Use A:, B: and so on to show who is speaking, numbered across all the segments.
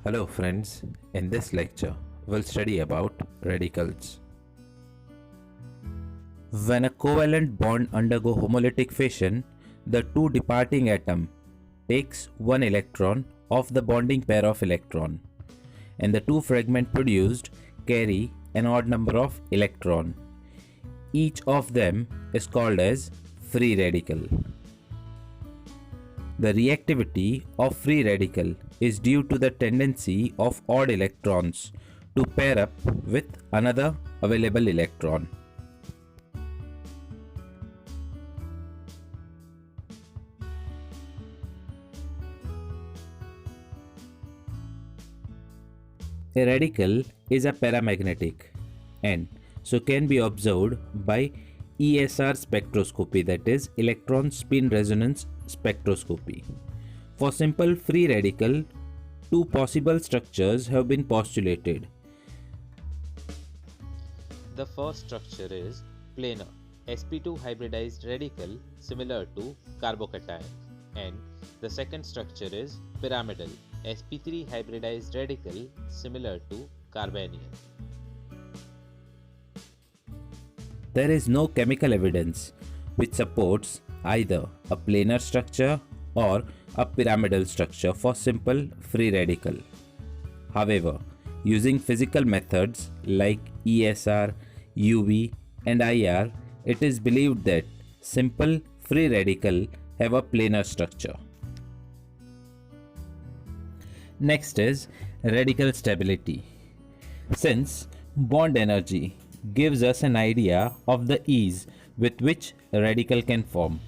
A: Hello friends, in this lecture we'll study about radicals. When a covalent bond undergo homolytic fission, the two departing atom takes one electron of the bonding pair of electron, and the two fragments produced carry an odd number of electron. Each of them is called as free radical. The reactivity of free radical is due to the tendency of odd electrons to pair up with another available electron. A radical is a paramagnetic and so can be observed by ESR spectroscopy, that is electron spin resonance spectroscopy. For simple free radical, two possible structures have been postulated.
B: The first structure is planar sp2 hybridized radical similar to carbocation, and the second structure is pyramidal sp3 hybridized radical similar to carbanion.
A: There is no chemical evidence which supports either a planar structure or a pyramidal structure for simple free radical. However, using physical methods like ESR, UV and IR, it is believed that simple free radical have a planar structure. Next is radical stability. Since bond energy gives us an idea of the ease with which a radical can form,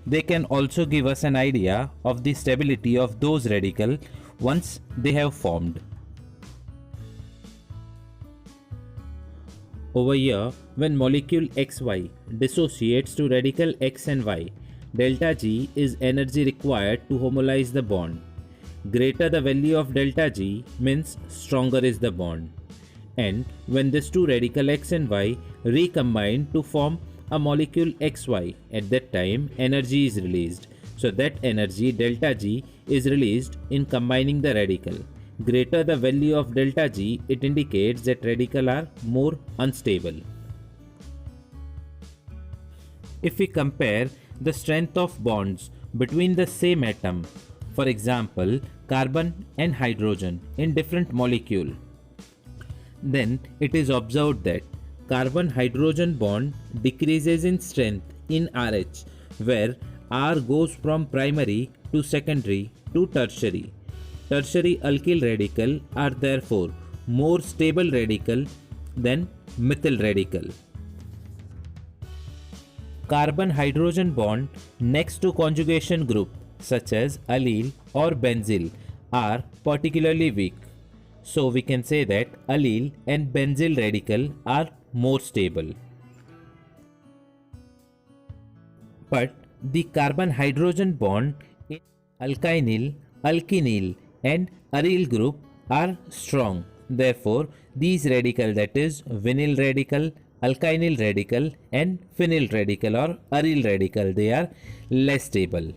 A: they can also give us an idea of the stability of those radicals once they have formed. Over here, when molecule XY dissociates to radical X and Y, delta G is energy required to homolize the bond. Greater the value of delta G means stronger is the bond. And when these two radical X and Y recombine to form a molecule XY, at that time energy is released. So that energy delta G is released in combining the radical. Greater the value of delta G, it indicates that radicals are more unstable. If we compare the strength of bonds between the same atom, for example carbon and hydrogen in different molecules, then it is observed that carbon-hydrogen bond decreases in strength in RH, where R goes from primary to secondary to tertiary. Tertiary alkyl radical are therefore more stable radical than methyl radical. Carbon-hydrogen bond next to conjugation group such as allyl or benzyl are particularly weak. So we can say that allyl and benzyl radical are more stable. But the carbon-hydrogen bond in alkynyl, alkenyl and aryl group are strong. Therefore, these radicals, that is vinyl radical, alkynyl radical and phenyl radical or aryl radical, they are less stable.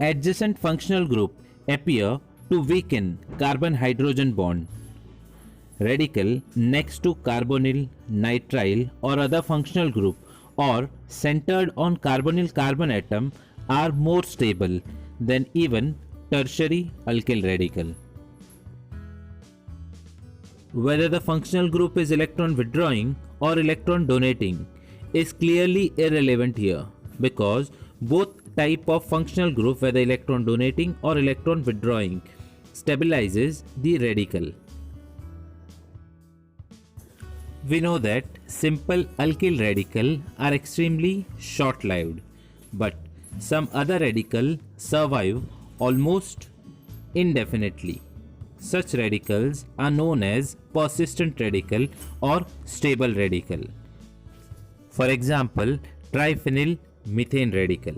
A: Adjacent functional group appear to weaken carbon-hydrogen bond. Radical next to carbonyl, nitrile or other functional group or centered on carbonyl carbon atom are more stable than even tertiary alkyl radical. Whether the functional group is electron withdrawing or electron donating is clearly irrelevant here, because both type of functional group, whether electron donating or electron withdrawing, stabilizes the radical. We know that simple alkyl radical are extremely short-lived, but some other radical survive almost indefinitely. Such radicals are known as persistent radical or stable radical. For example, triphenyl methane radical.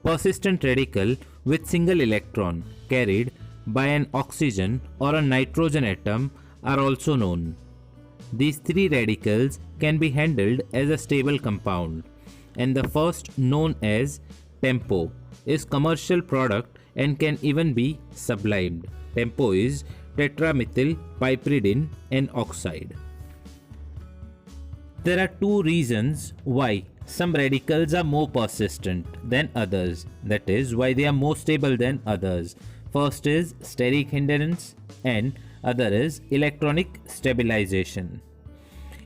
A: Persistent radical with single electron carried by an oxygen or a nitrogen atom are also known. These three radicals can be handled as a stable compound, and the first, known as TEMPO, is commercial product and can even be sublimed. Tempo is tetramethyl piperidine N oxide. There are two reasons why some radicals are more persistent than others, that is, why they are more stable than others. First is steric hindrance and other is electronic stabilization.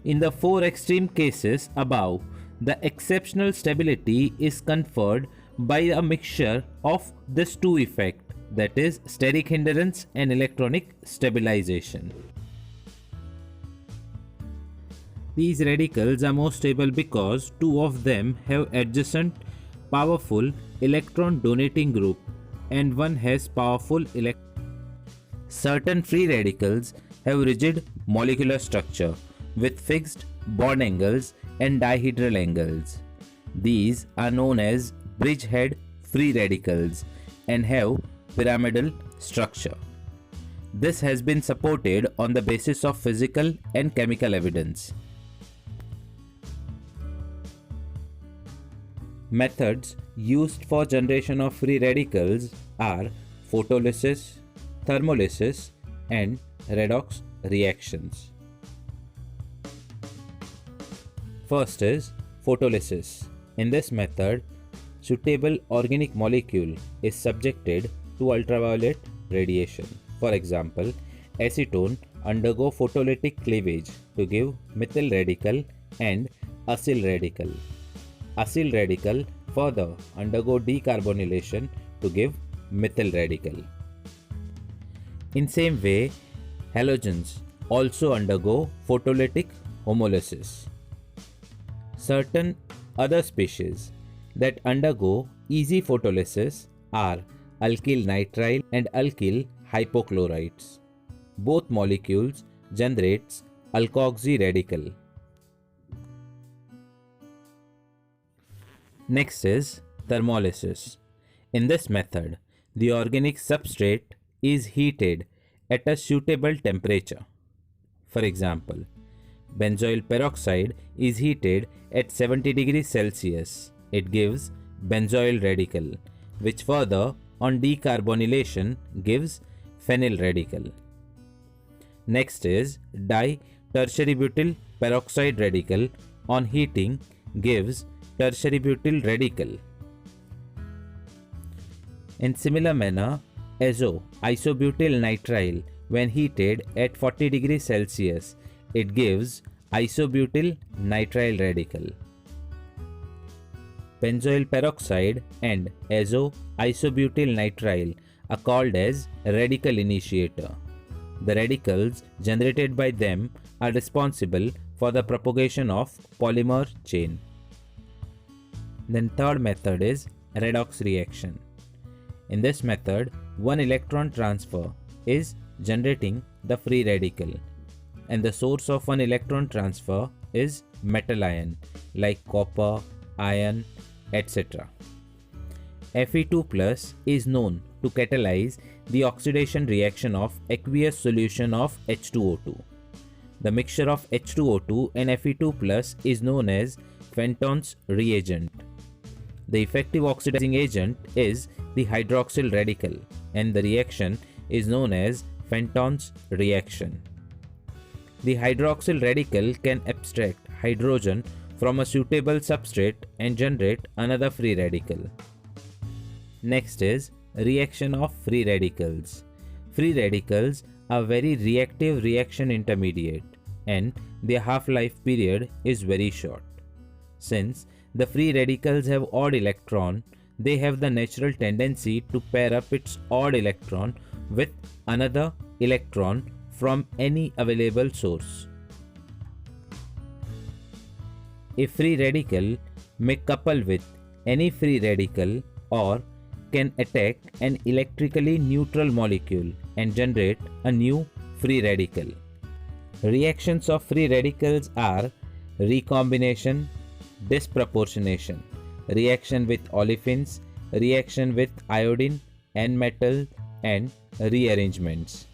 A: In the four extreme cases above, the exceptional stability is conferred by a mixture of these two effects, that is, steric hindrance and electronic stabilization. These radicals are more stable because two of them have adjacent powerful electron donating group and one has powerful Certain free radicals have rigid molecular structure with fixed bond angles and dihedral angles. These are known as bridgehead free radicals and have pyramidal structure. This has been supported on the basis of physical and chemical evidence. Methods used for generation of free radicals are photolysis, thermolysis, and redox reactions. First is photolysis. In this method, suitable organic molecule is subjected to ultraviolet radiation. For example, acetone undergo photolytic cleavage to give methyl radical and acyl radical. Acyl radical further undergo decarbonylation to give methyl radical. In same way, halogens also undergo photolytic homolysis. Certain other species that undergo easy photolysis are alkyl nitrile and alkyl hypochlorites. Both molecules generates alkoxy radical. Next is thermolysis. In this method, the organic substrate is heated at a suitable temperature. For example, benzoyl peroxide is heated at 70 degrees Celsius. It gives benzoyl radical, which further on decarbonylation gives phenyl radical. Next is di-tertiary butyl peroxide radical on heating gives tertiary butyl radical. In similar manner, isobutyl nitrile when heated at 40 degrees Celsius, it gives isobutyl nitrile radical. Benzoyl peroxide and isobutyl nitrile are called as radical initiator. The radicals generated by them are responsible for the propagation of polymer chain. Then third method is redox reaction. In this method, one electron transfer is generating the free radical and the source of one electron transfer is metal ion like copper, iron, etc. Fe2+ is known to catalyze the oxidation reaction of aqueous solution of H2O2. The mixture of H2O2 and Fe2+ is known as Fenton's reagent. The effective oxidizing agent is the hydroxyl radical and the reaction is known as Fenton's reaction. The hydroxyl radical can abstract hydrogen from a suitable substrate and generate another free radical. Next is reaction of free radicals. Free radicals are very reactive reaction intermediate and their half-life period is very short. Since the free radicals have odd electron, they have the natural tendency to pair up its odd electron with another electron from any available source. A free radical may couple with any free radical or can attack an electrically neutral molecule and generate a new free radical. Reactions of free radicals are recombination, disproportionation, reaction with olefins, reaction with iodine, N-metal, and rearrangements.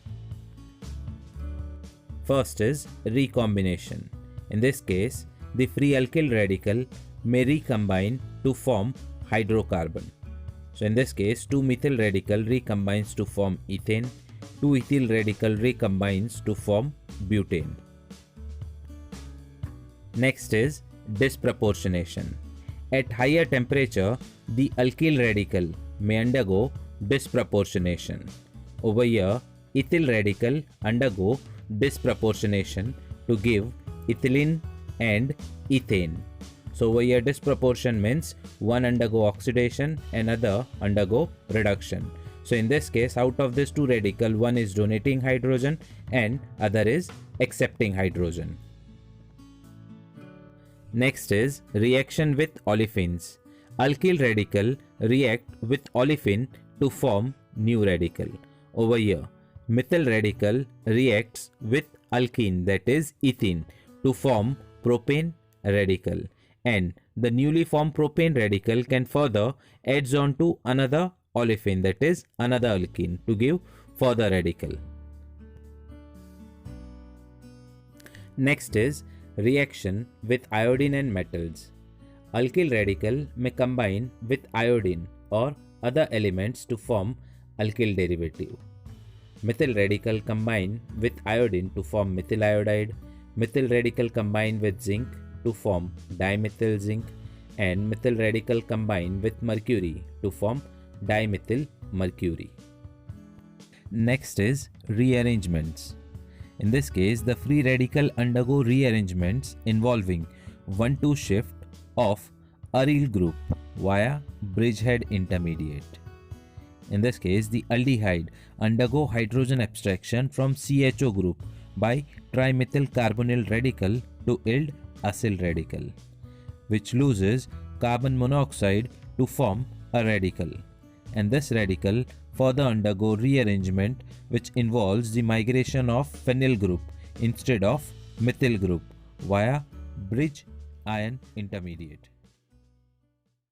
A: First is recombination. In this case, the free alkyl radical may recombine to form hydrocarbon. So in this case, 2-methyl radical recombines to form ethane, 2-ethyl radical recombines to form butane. Next is disproportionation. At higher temperature, the alkyl radical may undergo disproportionation. Over here, ethyl radical undergo disproportionation to give ethylene and ethane. So over here, disproportion means one undergo oxidation and other undergo reduction. So in this case, out of these two radical, one is donating hydrogen and other is accepting hydrogen. Next is reaction with olefins. Alkyl radical react with olefin to form new radical. Over here, methyl radical reacts with alkene, that is ethene, to form propane radical, and the newly formed propane radical can further adds on to another olefin, that is another alkene, to give further radical. Next is reaction with iodine and metals. Alkyl radical may combine with iodine or other elements to form alkyl derivative. Methyl radical combine with iodine to form methyl iodide. Methyl radical combine with zinc to form dimethyl zinc, and methyl radical combine with mercury to form dimethyl mercury. Next is rearrangements. In this case, the free radical undergo rearrangements involving 1,2 shift of aryl group via bridgehead intermediate. In this case, the aldehyde undergo hydrogen abstraction from CHO group by trimethyl carbonyl radical to yield acyl radical, which loses carbon monoxide to form a radical, and this radical further undergo rearrangement which involves the migration of phenyl group instead of methyl group via bridge ion intermediate.